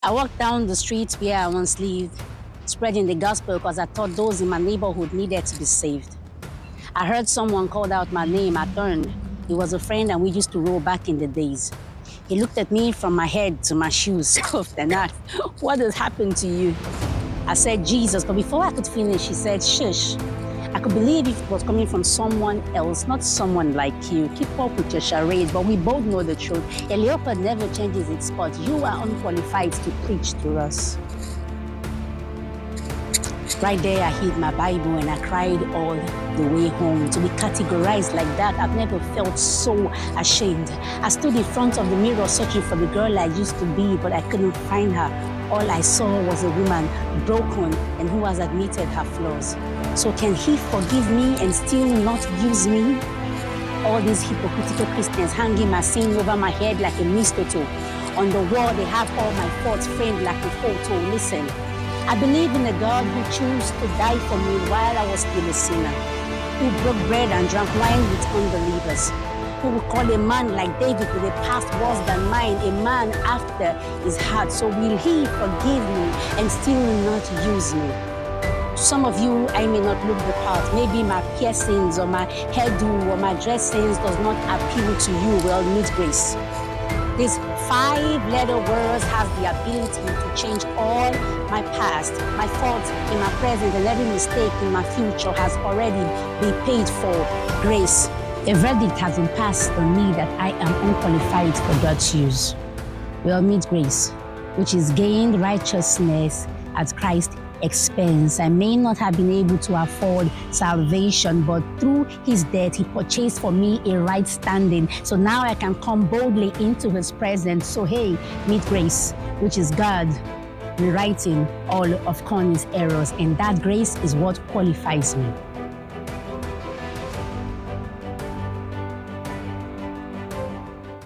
I walked down the street where I once lived, spreading the gospel because I thought those in my neighborhood needed to be saved. I heard someone called out my name. I turned. He was a friend and we used to roll back in the days. He looked at me from my head to my shoes, scoffed and asked, "What has happened to you?" I said, "Jesus," but before I could finish, he said, "Shush." I could believe if it was coming from someone else, not someone like you. Keep up with your charade, but we both know the truth. A leopard never changes its spot. You are unqualified to preach to us. Right there, I hid my Bible and I cried all the way home. To be categorized like that, I've never felt so ashamed. I stood in front of the mirror searching for the girl I used to be, but I couldn't find her. All I saw was a woman, broken and who has admitted her flaws. So can he forgive me and still not use me? All these hypocritical Christians hanging my sin over my head like a mistletoe. On the wall, they have all my faults framed like a photo. Listen, I believe in a God who chose to die for me while I was still a sinner, who broke bread and drank wine with unbelievers, who will call a man like David with a past worse than mine, a man after his heart. So will he forgive me and still not use me? Some of you, I may not look the part. Maybe my piercings or my hairdo or my dressings does not appeal to you. Well, need grace. These 5-letter words has the ability to change all my past, my faults in my present, and every mistake in my future has already been paid for. Grace. A verdict has been passed on me that I am unqualified for God's use. Well, meet grace, which is gained righteousness at Christ's expense. I may not have been able to afford salvation, but through his death, he purchased for me a right standing. So now I can come boldly into his presence. So hey, meet grace, which is God rewriting all of Connie's errors. And that grace is what qualifies me.